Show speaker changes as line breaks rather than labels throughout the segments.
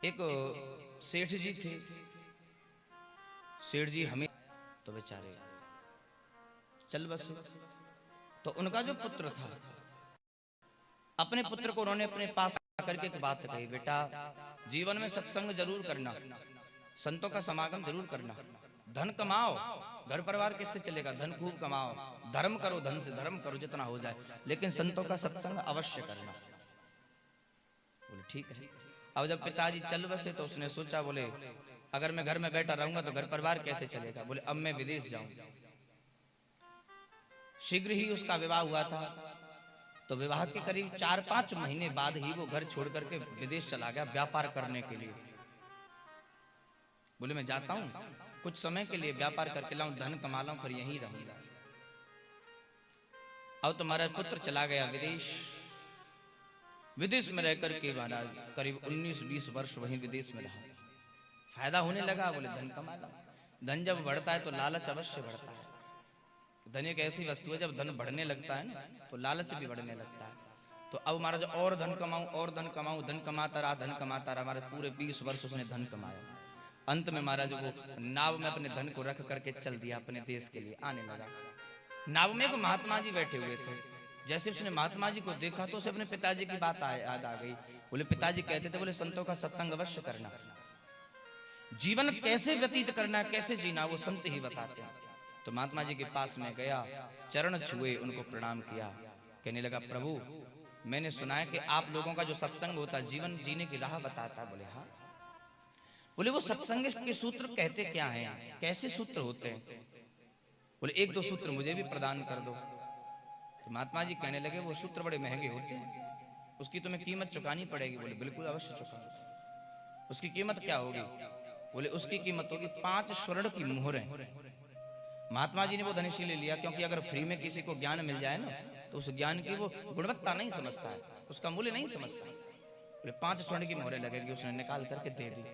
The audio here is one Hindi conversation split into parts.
एक सेठ जी थे। सेठ जी हमें तो बेचारे चल बसे। तो उनका जो पुत्र था, अपने पुत्र को उन्होंने अपने पास करके एक बात कही, बेटा जीवन में सत्संग जरूर करना, संतों का समागम जरूर करना, धन कमाओ, घर परिवार किससे चलेगा, धन खूब कमाओ, धर्म करो, धन से धर्म करो जितना हो जाए, लेकिन संतों का सत्संग अवश्य करना। बोले ठीक है। अब जब पिताजी चल बसे तो उसने सोचा, बोले अगर मैं घर में बैठा रहूंगा तो घर परिवार कैसे चलेगा। बोले अब मैं विदेश जाऊं। शीघ्र ही उसका विवाह हुआ था। तो विवाह के करीब 4-5 महीने बाद ही वो घर छोड़ करके विदेश चला गया व्यापार करने के लिए। बोले मैं जाता हूं, कुछ समय के लिए व्यापार करके लाऊं, धन कमा लाऊं, फिर यहीं रहूंगा। अब तुम्हारा पुत्र चला गया विदेश। विदेश में रहकर के महाराज करीब 19-20 वर्ष वहीं विदेश में रहा। फायदा होने लगा, बोले धन कमा ला। धन जब बढ़ता है तो लालच अवश्य बढ़ता है। धन एक ऐसी वस्तु है, जब धन बढ़ने लगता है ना तो लालच भी बढ़ने लगता है। तो अब महाराज और धन कमाऊं, और धन कमाऊं, धन कमाता रहा, धन कमाता रहा। हमारे पूरे 20 वर्ष उसने धन कमाया। अंत में महाराज वो नाव में अपने धन को रख करके चल दिया, अपने देश के लिए आने लगा। नाव में को महात्मा जी बैठे हुए थे। जैसे उसने महात्मा जी को देखा तो उसे अपने पिताजी की बात याद आ गई। बोले पिताजी कहते थे, बोले संतों का सत्संग अवश्य करना, जीवन कैसे व्यतीत करना, कैसे जीना वो संत ही बताते हैं। तो महात्मा जी के पास में गया, चरण छुए, उनको प्रणाम किया, कहने लगा प्रभु मैंने सुना है कि आप लोगों का जो सत्संग होता है जीवन जीने की राह बताता है। बोले हाँ। बोले वो सत्संग के सूत्र कहते क्या हैं, कैसे सूत्र होते हैं। बोले 1-2 सूत्र मुझे भी प्रदान कर दो। तो महात्मा जी कहने लगे वो सूत्र बड़े महंगे होते हैं, उसकी तुम्हें कीमत चुकानी पड़ेगी। बोले बिल्कुल अवश्य चुकाऊंगा। उसकी कीमत क्या होगी। बोले उसकी कीमत होगी 5 स्वर्ण की मोहरें। महात्मा जी ने वो धनुष ले लिया, क्योंकि अगर फ्री में किसी को ज्ञान मिल जाए ना तो उस ज्ञान की वो गुणवत्ता नहीं समझता है, उसका मूल्य नहीं समझता। बोले 5 स्वर्ण की मोहरें लगेगी। उसने निकाल करके दे दी।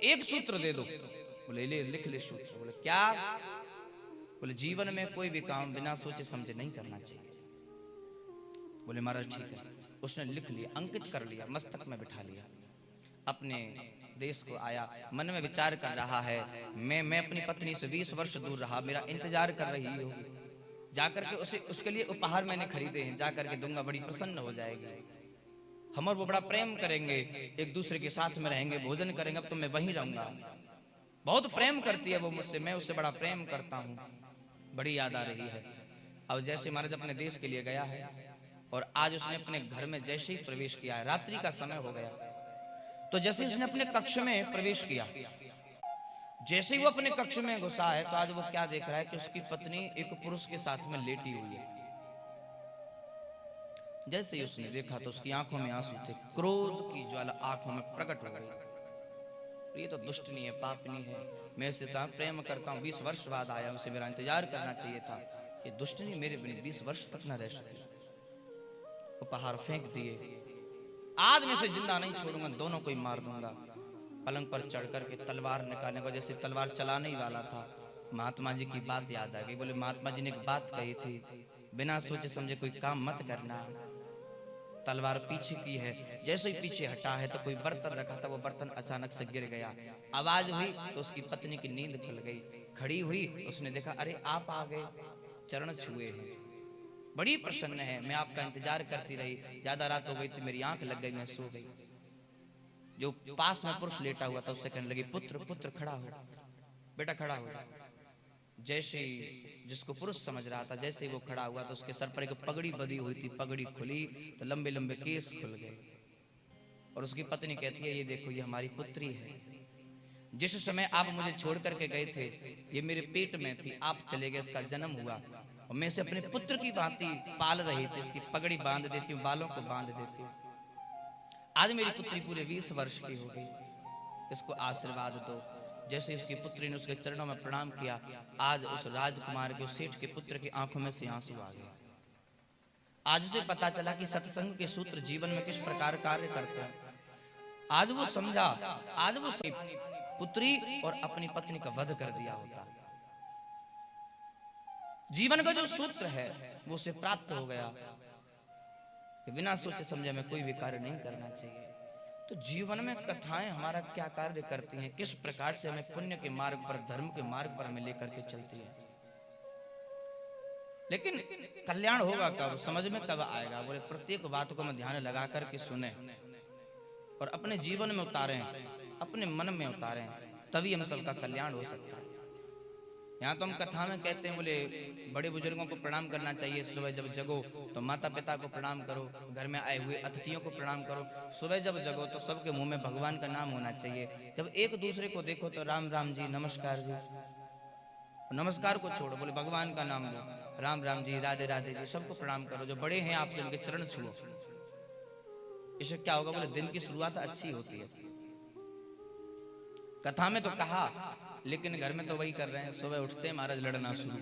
एक सूत्र दे दो। बोले ले लिख ले सूत्र। बोले क्या। बोले जीवन में कोई भी काम बिना सोचे समझे नहीं करना चाहिए। बोले महाराज ठीक है। उसने लिख लिया, अंकित कर लिया, मस्तक में बिठा लिया, अपने देश को आया। मन में विचार कर रहा है, मैं अपनी पत्नी से 20 वर्ष दूर रहा, मेरा इंतजार कर रही होगी, जाकर के उसे उसके लिए उपहार मैंने खरीदे हैं, जाकर के दूंगा, बड़ी प्रसन्न हो जाएगी, हम और वो बड़ा प्रेम करेंगे, एक दूसरे के साथ में रहेंगे, भोजन करेंगे। अब तो मैं वहीं रहूंगा। बहुत प्रेम करती है वो मुझसे, मैं उससे बड़ा प्रेम करता हूँ, बड़ी याद आ रही है। अब जैसे महाराज अपने देश के लिए गया है और आज उसने अपने घर में जैसे ही प्रवेश किया है, रात्रि का समय हो गया, तो जैसे उसने अपने कक्ष में प्रवेश किया, जैसे ही वो अपने कक्ष में घुसा है तो आज वो क्या देख रहा है कि उसकी पत्नी एक पुरुष के साथ में लेटी हुई है। जैसे ही उसने देखा तो उसकी आंखों में आंसू थे, क्रोध की ज्वाला आंखों में प्रकट हो गई। ये तो दुष्टनी है, पापनी है, मैं इससे प्रेम करता हूँ, 20 वर्ष बाद आया, उसे मेरा इंतजार करना चाहिए था, ये दुष्टनी मेरे बिना 20 वर्ष तक न रह सके। उपहार फेंक दिए, आज मैं इसे जिंदा नहीं छोड़ूंगा, दोनों को ही मार दूंगा। पलंग पर चढ़ करके तलवार निकालने को जैसे तलवार चलाने ही वाला था, महात्मा जी की बात याद आ गई। बोले महात्मा जी ने एक बात कही थी, बिना सोचे समझे कोई काम मत करना। तलवार पीछे की है, जैसे ही पीछे हटा है तो कोई बर्तन रखा था, वो बर्तन अचानक से गिर गया, आवाज हुई तो उसकी पत्नी की नींद खुल गई। खड़ी हुई, उसने देखा अरे आप आ गए, चरण छुए हैं, बड़ी प्रसन्न है, मैं आपका इंतजार करती रही, ज्यादा रात हो गई थी, मेरी आंख लग गई, मैं सो गई। जो पास में पुरुष लेटा हुआ था उससे कहने लगी पुत्र पुत्र खड़ा हो, बेटा खड़ा हो। जैसे जिसको पुरुष समझ रहा था, जैसे ही वो खड़ा हुआ तो उसके सर पर एक पगड़ी बंधी हुई थी, पगड़ी खुली तो लंबे लंबे केस खुल गए और उसकी पत्नी कहती है ये देखो ये हमारी पुत्री है, जिस समय आप मुझे छोड़ करके गए थे ये मेरे पेट में थी, आप चले गए, इसका जन्म हुआ और मैं इसे अपने पुत्र की भांति पाल रही थी, इसकी पगड़ी बांध देती हूँ, बालों को बांध देती हूँ। आज मेरी पुत्री पूरे 20 वर्ष की हो गई, इसको आशीर्वाद दो। जैसे उसकी पुत्री ने उसके चरणों में प्रणाम किया, आज उस राजकुमार के, उस सेठ के पुत्र की आंखों में से आंसू आ गए। आज उसे पता चला कि सत्संग के सूत्र जीवन में किस प्रकार कार्य करते हैं। आज वो समझा, आज वो पुत्री और अपनी पत्नी का वध कर दिया होता। जीवन का जो सूत्र है वो उसे प्राप्त हो गया कि बिना सोचे समझे में कोई भी कार्य नहीं करना चाहिए। तो जीवन में कथाएं हमारा क्या कार्य करती हैं, किस प्रकार से हमें पुण्य के मार्ग पर, धर्म के मार्ग पर हमें लेकर के चलती है। लेकिन कल्याण होगा कब, समझ में कब आएगा? बोले प्रत्येक बात को हम ध्यान लगा करके सुने और अपने जीवन में उतारें, अपने मन में उतारें, तभी हम सबका कल्याण हो सकता है। यहाँ तो हम कथा में कहते हैं, बोले बड़े बुजुर्गों को प्रणाम करना चाहिए, सुबह जब जगो तो माता पिता को प्रणाम करो, घर में आए हुए अतिथियों को प्रणाम करो, सुबह जब जगो तो सबके मुंह में भगवान का नाम होना चाहिए, जब एक दूसरे को देखो तो राम राम जी, नमस्कार जी, नमस्कार को छोड़ो, बोले भगवान का नाम लो, राम राम जी, राधे राधे जी, सबको प्रणाम करो, जो बड़े हैं आपसे उनके चरण छुओ। इससे क्या होगा? बोले दिन की शुरुआत अच्छी होती है। कथा में तो कहा, लेकिन घर में तो वही कर रहे हैं, सुबह उठते महाराज लड़ना शुरू।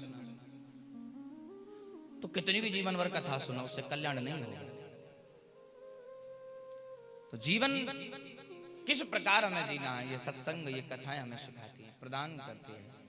तो कितनी भी जीवन भर कथा सुना, उससे कल्याण नहीं होगा। तो जीवन किस प्रकार हमें जीना है, ये सत्संग, ये कथाएं हमें सिखाती हैं, प्रदान करती है।